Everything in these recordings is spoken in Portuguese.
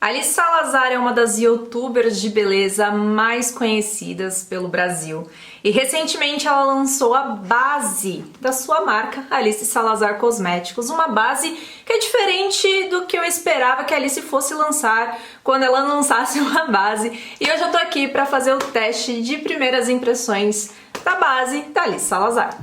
Alice Salazar é uma das youtubers de beleza mais conhecidas pelo Brasil e recentemente ela lançou a base da sua marca, Alice Salazar Cosméticos, uma base que é diferente do que eu esperava que a Alice fosse lançar quando ela lançasse uma base, e hoje eu tô aqui para fazer o teste de primeiras impressões da base da Alice Salazar.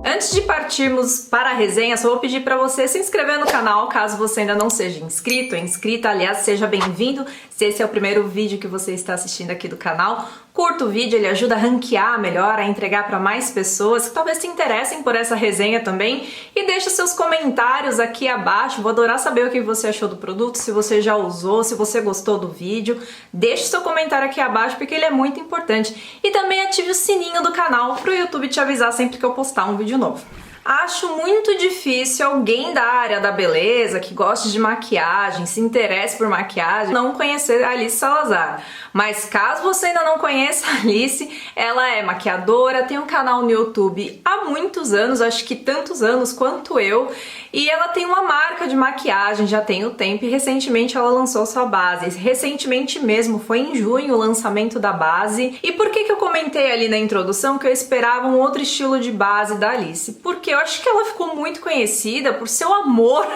Antes de partirmos para a resenha, só vou pedir para você se inscrever no canal, caso você ainda não seja inscrito ou inscrita. Aliás, seja bem-vindo se esse é o primeiro vídeo que você está assistindo aqui do canal. Curta o vídeo, ele ajuda a ranquear melhor, a entregar para mais pessoas que talvez se interessem por essa resenha também. E deixa seus comentários aqui abaixo, vou adorar saber o que você achou do produto, se você já usou, se você gostou do vídeo. Deixe seu comentário aqui abaixo porque ele é muito importante. E também ative o sininho do canal para o YouTube te avisar sempre que eu postar um vídeo novo. Acho muito difícil alguém da área da beleza, que goste de maquiagem, se interesse por maquiagem, não conhecer a Alice Salazar. Mas caso você ainda não conheça a Alice, ela é maquiadora, tem um canal no YouTube há muitos anos, acho que tantos anos quanto eu, e ela tem uma marca de maquiagem, já tem o tempo, e recentemente ela lançou sua base. Recentemente mesmo, foi em junho o lançamento da base. E por que eu comentei ali na introdução que eu esperava um outro estilo de base da Alice? Porque eu acho que ela ficou muito conhecida por seu amor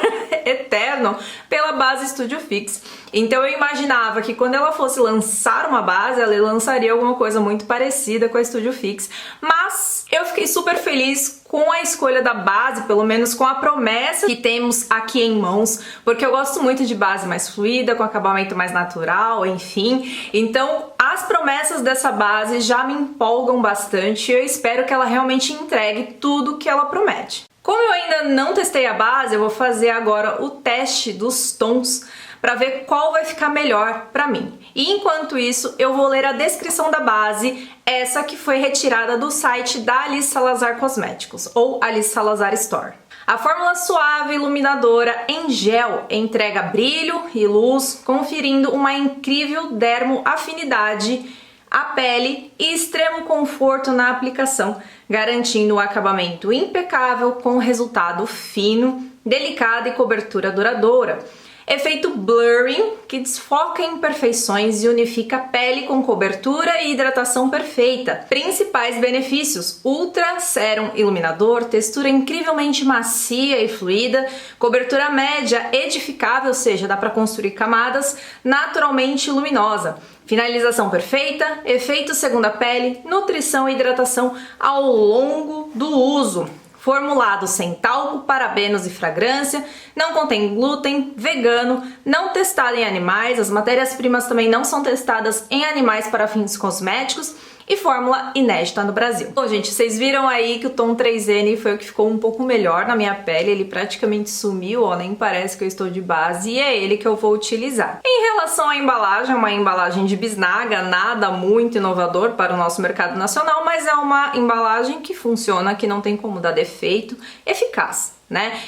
eterno pela base Studio Fix. Então eu imaginava que quando ela fosse lançar uma base, ela lançaria alguma coisa muito parecida com a Studio Fix. Mas eu fiquei super feliz com a escolha da base, pelo menos com a promessa que temos aqui em mãos, porque eu gosto muito de base mais fluida, com acabamento mais natural, enfim. Então as promessas dessa base já me empolgam bastante e eu espero que ela realmente entregue tudo que ela promete. Como eu ainda não testei a base, eu vou fazer agora o teste dos tons para ver qual vai ficar melhor para mim. E enquanto isso, eu vou ler a descrição da base, essa que foi retirada do site da Alice Salazar Cosméticos, ou Alice Salazar Store. A fórmula suave iluminadora em gel entrega brilho e luz, conferindo uma incrível dermoafinidade à pele e extremo conforto na aplicação, garantindo um acabamento impecável com resultado fino, delicado e cobertura duradoura. Efeito blurring, que desfoca imperfeições e unifica a pele com cobertura e hidratação perfeita. Principais benefícios: Ultra Serum iluminador, textura incrivelmente macia e fluida, cobertura média edificável, ou seja, dá para construir camadas, naturalmente luminosa. Finalização perfeita, efeito segunda pele, nutrição e hidratação ao longo do uso. Formulado sem talco, parabenos e fragrância, não contém glúten, vegano, não testado em animais, as matérias-primas também não são testadas em animais para fins cosméticos e fórmula inédita no Brasil. Bom, gente, vocês viram aí que o tom 3N foi o que ficou um pouco melhor na minha pele, ele praticamente sumiu, ó, nem parece que eu estou de base, e é ele que eu vou utilizar. Em relação à embalagem, é uma embalagem de bisnaga, nada muito inovador para o nosso mercado nacional, mas é uma embalagem que funciona, que não tem como dar defeito, eficaz.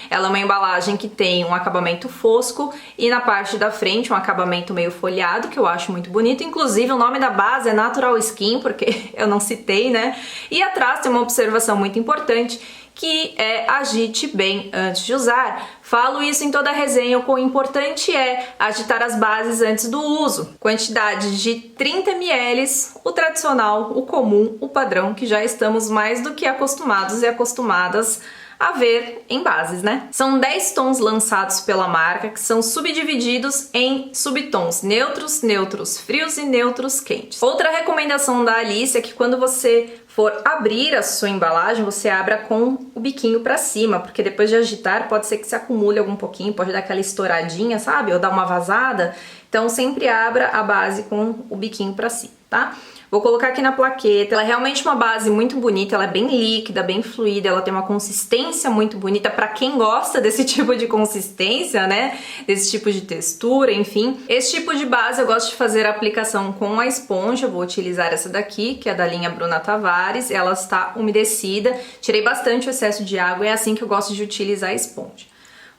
Ela é uma embalagem que tem um acabamento fosco e na parte da frente um acabamento meio folhado, que eu acho muito bonito. Inclusive o nome da base é Natural Skin, porque eu não citei, né? E atrás tem uma observação muito importante, que é agite bem antes de usar. Falo isso em toda a resenha, o quão importante é agitar as bases antes do uso. Quantidade de 30 ml, o tradicional, o comum, o padrão, que já estamos mais do que acostumados e acostumadas a ver em bases, né? São 10 tons lançados pela marca, que são subdivididos em subtons neutros, neutros frios e neutros quentes. Outra recomendação da Alice é que quando você for abrir a sua embalagem, você abra com o biquinho pra cima, porque depois de agitar pode ser que se acumule algum pouquinho, pode dar aquela estouradinha, sabe? Ou dar uma vazada. Então sempre abra a base com o biquinho pra cima, tá? Vou colocar aqui na plaqueta. Ela é realmente uma base muito bonita, ela é bem líquida, bem fluida, ela tem uma consistência muito bonita para quem gosta desse tipo de consistência, né? Desse tipo de textura, enfim. Esse tipo de base eu gosto de fazer a aplicação com a esponja, eu vou utilizar essa daqui, que é da linha Bruna Tavares, ela está umedecida, tirei bastante o excesso de água, é assim que eu gosto de utilizar a esponja.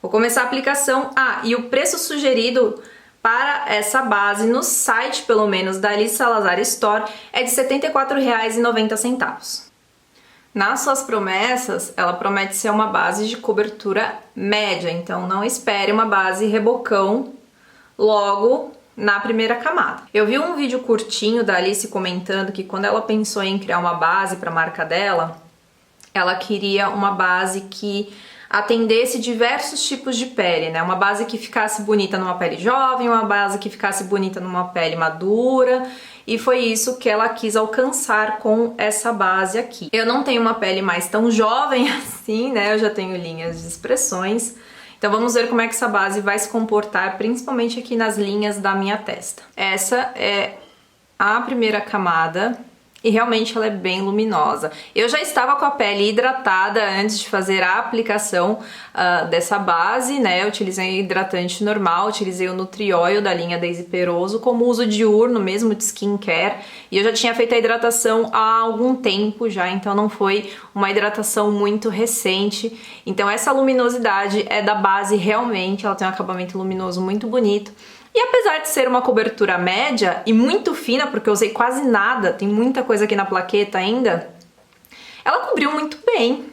Vou começar a aplicação. E o preço sugerido para essa base no site, pelo menos, da Alice Salazar Store, é de R$ 74,90. Nas suas promessas, ela promete ser uma base de cobertura média, então não espere uma base rebocão logo na primeira camada. Eu vi um vídeo curtinho da Alice comentando que quando ela pensou em criar uma base para a marca dela, ela queria uma base que atendesse diversos tipos de pele, né? Uma base que ficasse bonita numa pele jovem, uma base que ficasse bonita numa pele madura, e foi isso que ela quis alcançar com essa base aqui. Eu não tenho uma pele mais tão jovem assim, né? Eu já tenho linhas de expressões. Então vamos ver como é que essa base vai se comportar, principalmente aqui nas linhas da minha testa. Essa é a primeira camada e realmente ela é bem luminosa. Eu já estava com a pele hidratada antes de fazer a aplicação dessa base, né? Eu utilizei hidratante normal, utilizei o Nutrioil da linha Daisy Peroso como uso diurno mesmo de skincare. E eu já tinha feito a hidratação há algum tempo já, então não foi uma hidratação muito recente. Então essa luminosidade é da base realmente, ela tem um acabamento luminoso muito bonito. E apesar de ser uma cobertura média e muito fina, porque eu usei quase nada, tem muita coisa aqui na plaqueta ainda, ela cobriu muito bem.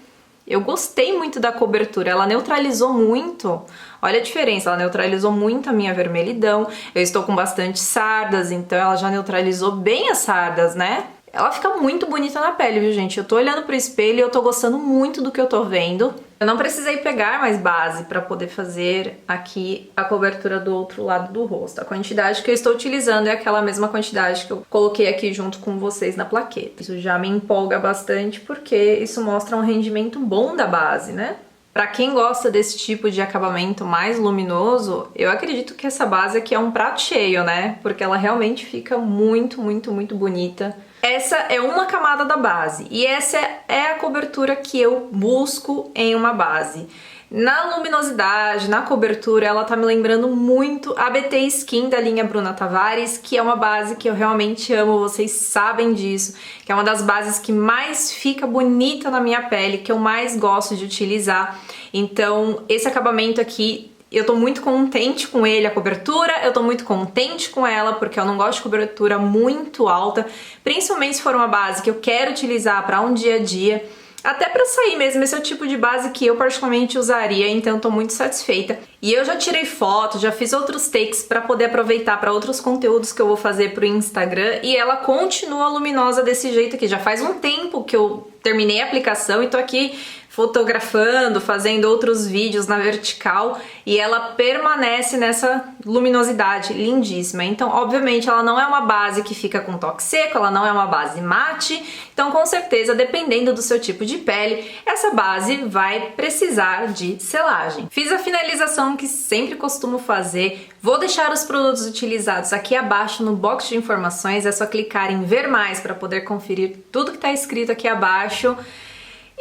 Eu gostei muito da cobertura, ela neutralizou muito. Olha a diferença, ela neutralizou muito a minha vermelhidão. Eu estou com bastante sardas, então ela já neutralizou bem as sardas, né? Ela fica muito bonita na pele, viu, gente? Eu tô olhando pro espelho e eu tô gostando muito do que eu tô vendo. Eu não precisei pegar mais base pra poder fazer aqui a cobertura do outro lado do rosto. A quantidade que eu estou utilizando é aquela mesma quantidade que eu coloquei aqui junto com vocês na plaqueta. Isso já me empolga bastante porque isso mostra um rendimento bom da base, né? Pra quem gosta desse tipo de acabamento mais luminoso, eu acredito que essa base aqui é um prato cheio, né? Porque ela realmente fica muito, muito, muito bonita. Essa é uma camada da base e essa é a cobertura que eu busco em uma base. Na luminosidade, na cobertura, ela tá me lembrando muito a BT Skin da linha Bruna Tavares, que é uma base que eu realmente amo, vocês sabem disso, que é uma das bases que mais fica bonita na minha pele, que eu mais gosto de utilizar. Então, esse acabamento aqui, eu tô muito contente com ele, a cobertura, eu tô muito contente com ela, porque eu não gosto de cobertura muito alta, principalmente se for uma base que eu quero utilizar para um dia a dia, até pra sair mesmo, esse é o tipo de base que eu particularmente usaria, então tô muito satisfeita. E eu já tirei foto, já fiz outros takes pra poder aproveitar pra outros conteúdos que eu vou fazer pro Instagram, e ela continua luminosa desse jeito aqui. Já faz um tempo que eu terminei a aplicação e tô aqui fotografando, fazendo outros vídeos na vertical, e ela permanece nessa luminosidade lindíssima. Então, obviamente, ela não é uma base que fica com toque seco, ela não é uma base mate, então com certeza, dependendo do seu tipo de pele, essa base vai precisar de selagem. Fiz a finalização que sempre costumo fazer, vou deixar os produtos utilizados aqui abaixo no box de informações, é só clicar em ver mais para poder conferir tudo que está escrito aqui abaixo.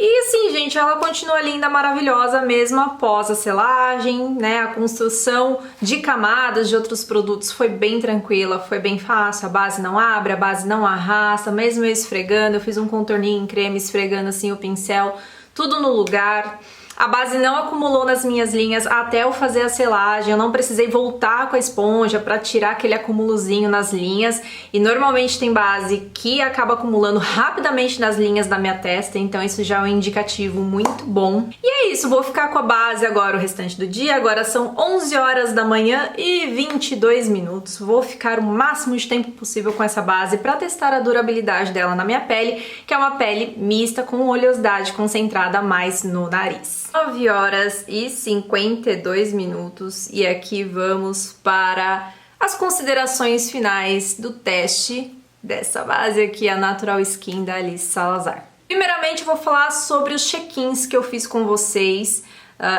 E assim, gente, ela continua linda, maravilhosa mesmo após a selagem, né? A construção de camadas de outros produtos foi bem tranquila, foi bem fácil, a base não abre, a base não arrasta, mesmo eu esfregando, eu fiz um contorninho em creme esfregando assim o pincel, tudo no lugar. A base não acumulou nas minhas linhas até eu fazer a selagem, eu não precisei voltar com a esponja para tirar aquele acumulozinho nas linhas, e normalmente tem base que acaba acumulando rapidamente nas linhas da minha testa, então isso já é um indicativo muito bom. E é isso, vou ficar com a base agora o restante do dia, agora são 11 horas da manhã e 22 minutos, vou ficar o máximo de tempo possível com essa base para testar a durabilidade dela na minha pele, que é uma pele mista com oleosidade concentrada mais no nariz. 9 horas e 52 minutos e aqui vamos para as considerações finais do teste dessa base aqui, a Natural Skin da Alice Salazar. Primeiramente eu vou falar sobre os check-ins que eu fiz com vocês.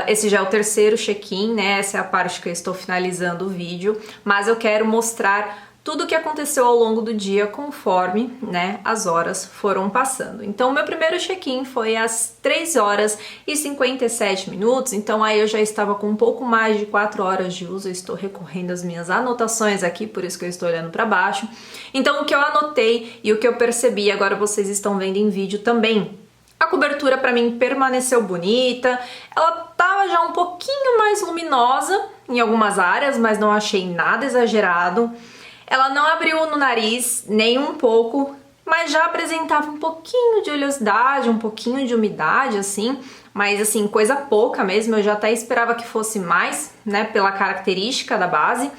Esse já é o terceiro check-in, né? Essa é a parte que eu estou finalizando o vídeo, mas eu quero mostrar tudo o que aconteceu ao longo do dia conforme, né, as horas foram passando. Então, o meu primeiro check-in foi às 3 horas e 57 minutos, então aí eu já estava com um pouco mais de 4 horas de uso, eu estou recorrendo às minhas anotações aqui, por isso que eu estou olhando para baixo. Então, o que eu anotei e o que eu percebi, agora vocês estão vendo em vídeo também. A cobertura para mim permaneceu bonita, ela estava já um pouquinho mais luminosa em algumas áreas, mas não achei nada exagerado. Ela não abriu no nariz nem um pouco, mas já apresentava um pouquinho de oleosidade, um pouquinho de umidade, assim, mas assim, coisa pouca mesmo, eu já até esperava que fosse mais, né, pela característica da base.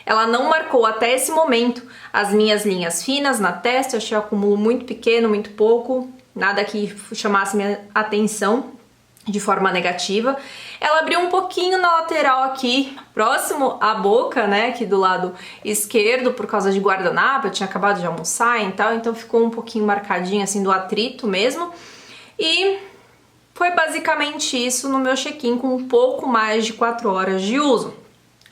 Ela não marcou até esse momento as minhas linhas finas na testa, eu achei o acúmulo muito pequeno, muito pouco, nada que chamasse minha atenção de forma negativa. Ela abriu um pouquinho na lateral aqui, próximo à boca, né, aqui do lado esquerdo, por causa de guardanapo, eu tinha acabado de almoçar e tal, então ficou um pouquinho marcadinho assim do atrito mesmo. E foi basicamente isso no meu check-in com um pouco mais de 4 horas de uso.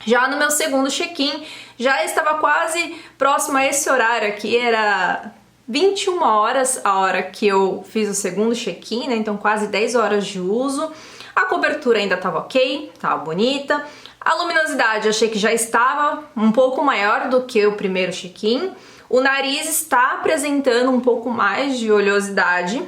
Já no meu segundo check-in, já estava quase próximo a esse horário aqui, era 21 horas a hora que eu fiz o segundo check-in, né? Então quase 10 horas de uso. A cobertura ainda estava ok, estava bonita. A luminosidade eu achei que já estava um pouco maior do que o primeiro check-in. O nariz está apresentando um pouco mais de oleosidade,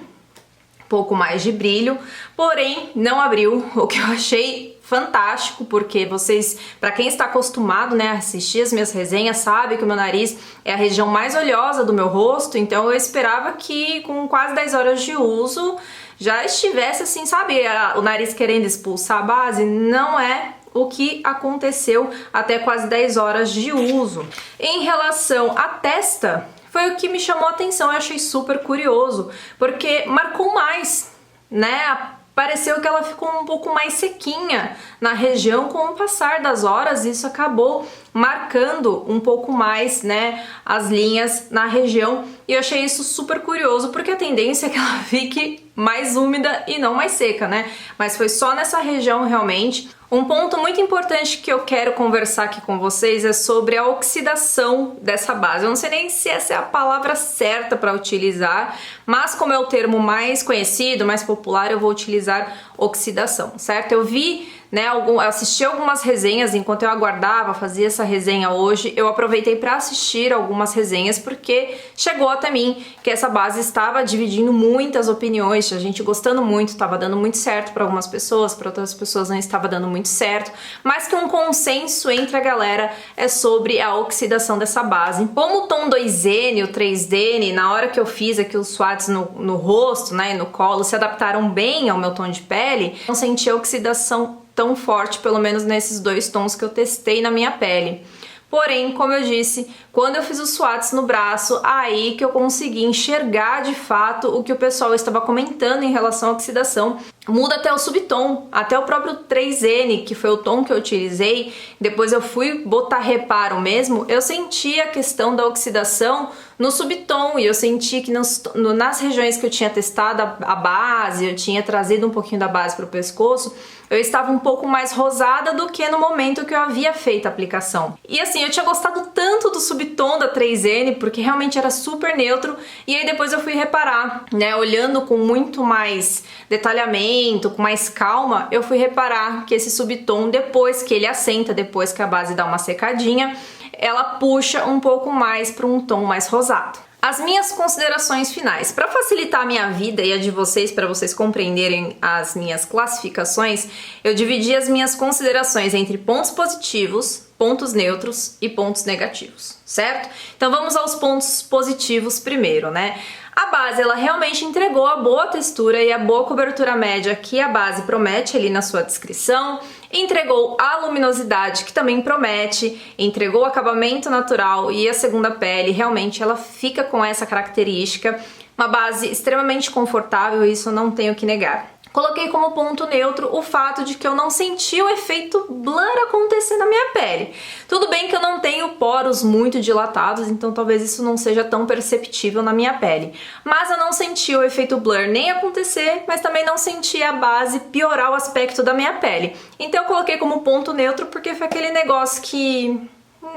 pouco mais de brilho, porém não abriu, o que eu achei fantástico, porque vocês, para quem está acostumado, né, a assistir as minhas resenhas, sabe que o meu nariz é a região mais oleosa do meu rosto, então eu esperava que com quase 10 horas de uso já estivesse assim, sabe, o nariz querendo expulsar a base. Não é o que aconteceu até quase 10 horas de uso. Em relação à testa, foi o que me chamou a atenção, eu achei super curioso, porque marcou mais, né? Pareceu que ela ficou um pouco mais sequinha na região com o passar das horas, isso acabou marcando um pouco mais, né, as linhas na região, e eu achei isso super curioso, porque a tendência é que ela fique mais úmida e não mais seca, né? Mas foi só nessa região realmente. Um ponto muito importante que eu quero conversar aqui com vocês é sobre a oxidação dessa base. Eu não sei nem se essa é a palavra certa para utilizar, mas como é o termo mais conhecido, mais popular, eu vou utilizar oxidação, certo? Eu vi, né, assisti algumas resenhas enquanto eu aguardava fazer essa resenha hoje. Eu aproveitei para assistir algumas resenhas porque chegou até mim que essa base estava dividindo muitas opiniões, a gente gostando muito, estava dando muito certo para algumas pessoas, para outras pessoas não estava dando muito certo, mas que um consenso entre a galera é sobre a oxidação dessa base. Como o tom 2N, o 3N, na hora que eu fiz aqui os swatches no rosto, né, e no colo, se adaptaram bem ao meu tom de pele, não senti a oxidação tão forte, pelo menos nesses dois tons que eu testei na minha pele. Porém, como eu disse, quando eu fiz os swatches no braço, aí que eu consegui enxergar de fato o que o pessoal estava comentando em relação à oxidação. Muda até o subtom, até o próprio 3N, que foi o tom que eu utilizei, depois eu fui botar reparo mesmo, eu senti a questão da oxidação no subtom, e eu senti que nas regiões que eu tinha testado a base, eu tinha trazido um pouquinho da base para o pescoço, eu estava um pouco mais rosada do que no momento que eu havia feito a aplicação. E assim, eu tinha gostado tanto do subtom da 3N, porque realmente era super neutro, e aí depois eu fui reparar, né, olhando com muito mais detalhamento, com mais calma, eu fui reparar que esse subtom, depois que ele assenta, depois que a base dá uma secadinha, ela puxa um pouco mais para um tom mais rosado. As minhas considerações finais. Para facilitar a minha vida e a de vocês, para vocês compreenderem as minhas classificações, eu dividi as minhas considerações entre pontos positivos, pontos neutros e pontos negativos, certo? Então vamos aos pontos positivos primeiro, né? A base, ela realmente entregou a boa textura e a boa cobertura média que a base promete ali na sua descrição, entregou a luminosidade que também promete, entregou o acabamento natural e a segunda pele, realmente ela fica com essa característica, uma base extremamente confortável, isso eu não tenho que negar. Coloquei como ponto neutro o fato de que eu não senti o efeito blur acontecer na minha pele. Tudo bem que eu não tenho poros muito dilatados, então talvez isso não seja tão perceptível na minha pele. Mas eu não senti o efeito blur nem acontecer, mas também não senti a base piorar o aspecto da minha pele. Então eu coloquei como ponto neutro porque foi aquele negócio que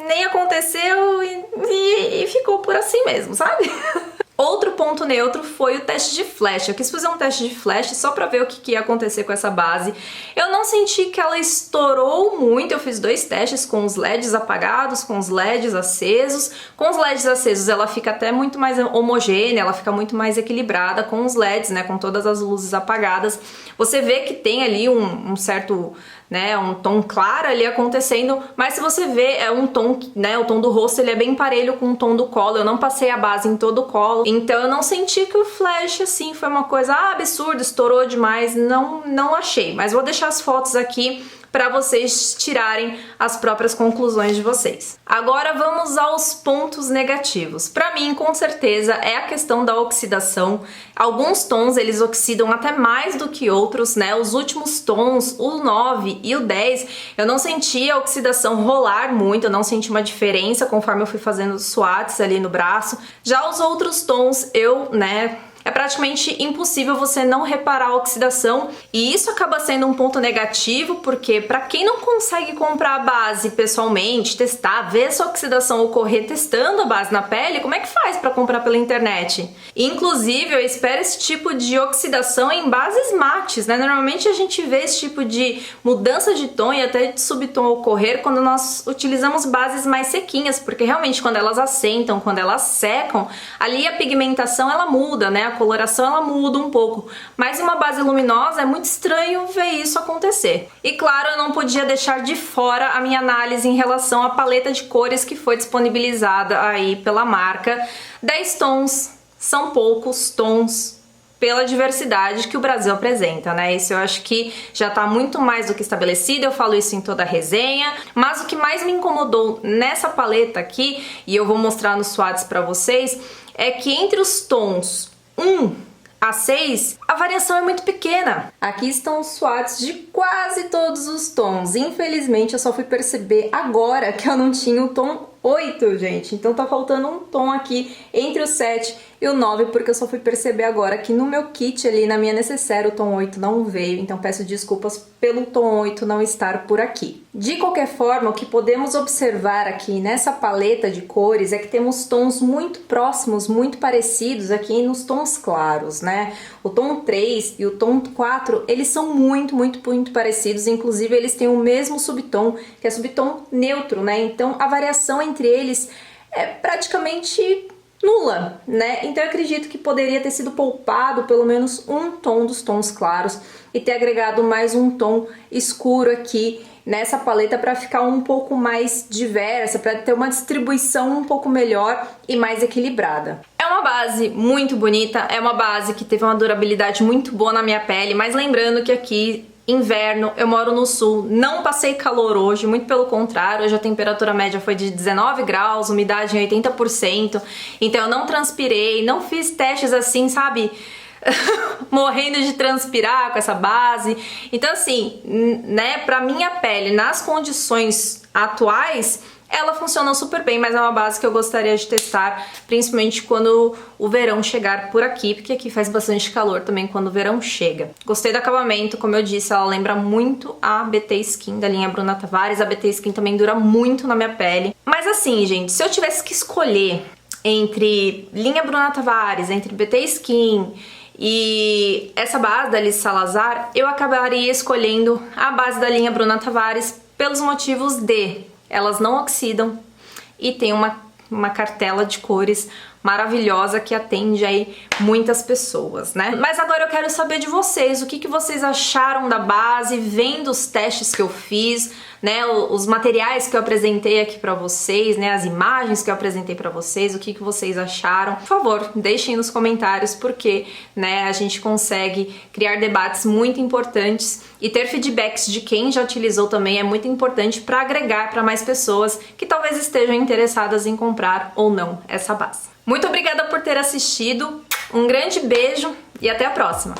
nem aconteceu e ficou por assim mesmo, sabe? Outro ponto neutro foi o teste de flash. Eu quis fazer um teste de flash só pra ver o que ia acontecer com essa base. Eu não senti que ela estourou muito, eu fiz 2 testes com os LEDs apagados, com os LEDs acesos. Com os LEDs acesos ela fica até muito mais homogênea, ela fica muito mais equilibrada. Com os LEDs, né, com todas as luzes apagadas, você vê que tem ali um certo, né, um tom claro ali acontecendo, mas se você vê, é um tom, né, o tom do rosto ele é bem parelho com o tom do colo. Eu não passei a base em todo o colo, então eu não senti que o flash, assim, foi uma coisa absurda, estourou demais, não achei. Mas vou deixar as fotos aqui para vocês tirarem as próprias conclusões de vocês. Agora vamos aos pontos negativos. Para mim, com certeza, é a questão da oxidação. Alguns tons eles oxidam até mais do que outros, né? Os últimos tons, o 9 e o 10, eu não senti a oxidação rolar muito, eu não senti uma diferença conforme eu fui fazendo swatches ali no braço. Já os outros tons, é praticamente impossível você não reparar a oxidação, e isso acaba sendo um ponto negativo, porque para quem não consegue comprar a base pessoalmente, testar, ver essa oxidação ocorrer testando a base na pele, como é que faz para comprar pela internet? Inclusive, eu espero esse tipo de oxidação em bases mates, né? Normalmente a gente vê esse tipo de mudança de tom e até de subtom ocorrer quando nós utilizamos bases mais sequinhas, porque realmente quando elas assentam, quando elas secam, ali a pigmentação ela muda, né? A coloração ela muda um pouco, mas em uma base luminosa é muito estranho ver isso acontecer. E claro, eu não podia deixar de fora a minha análise em relação à paleta de cores que foi disponibilizada aí pela marca. 10 tons, são poucos tons pela diversidade que o Brasil apresenta, né? Isso eu acho que já tá muito mais do que estabelecido, eu falo isso em toda a resenha, mas o que mais me incomodou nessa paleta aqui, e eu vou mostrar nos swatches pra vocês, é que entre os tons 1 a 6, a variação é muito pequena. Aqui estão os swatches de quase todos os tons. Infelizmente, eu só fui perceber agora que eu não tinha o tom 8, gente. Então tá faltando um tom aqui entre o 7 e o 9, porque eu só fui perceber agora que no meu kit ali, na minha necessaire, o tom 8 não veio. Então peço desculpas pelo tom 8 não estar por aqui. De qualquer forma, o que podemos observar aqui nessa paleta de cores é que temos tons muito próximos, muito parecidos aqui nos tons claros, né? O tom 3 e o tom 4, eles são muito parecidos, inclusive eles têm o mesmo subtom, que é subtom neutro, né? Então a variação entre eles é praticamente nula, né? Então eu acredito que poderia ter sido poupado pelo menos um tom dos tons claros e ter agregado mais um tom escuro aqui nessa paleta para ficar um pouco mais diversa, para ter uma distribuição um pouco melhor e mais equilibrada. É uma base muito bonita, é uma base que teve uma durabilidade muito boa na minha pele, mas lembrando que aqui inverno, eu moro no sul, não passei calor hoje, muito pelo contrário, hoje a temperatura média foi de 19 graus, umidade em 80%, então eu não transpirei, não fiz testes assim, sabe, morrendo de transpirar com essa base. Então assim, né, pra minha pele, nas condições atuais, ela funciona super bem, mas é uma base que eu gostaria de testar, principalmente quando o verão chegar por aqui, porque aqui faz bastante calor também quando o verão chega. Gostei do acabamento, como eu disse, ela lembra muito a BT Skin da linha Bruna Tavares. A BT Skin também dura muito na minha pele. Mas assim, gente, se eu tivesse que escolher entre linha Bruna Tavares, entre BT Skin e essa base da Alice Salazar, eu acabaria escolhendo a base da linha Bruna Tavares pelos motivos de elas não oxidam e tem uma cartela de cores maravilhosa que atende aí muitas pessoas, né? Mas agora eu quero saber de vocês, o que vocês acharam da base, vendo os testes que eu fiz, né? Os materiais que eu apresentei aqui pra vocês, né? As imagens que eu apresentei pra vocês, o que vocês acharam? Por favor, deixem nos comentários, porque, né, a gente consegue criar debates muito importantes e ter feedbacks de quem já utilizou também é muito importante para agregar para mais pessoas que talvez estejam interessadas em comprar ou não essa base. Muito obrigada por ter assistido, um grande beijo e até a próxima!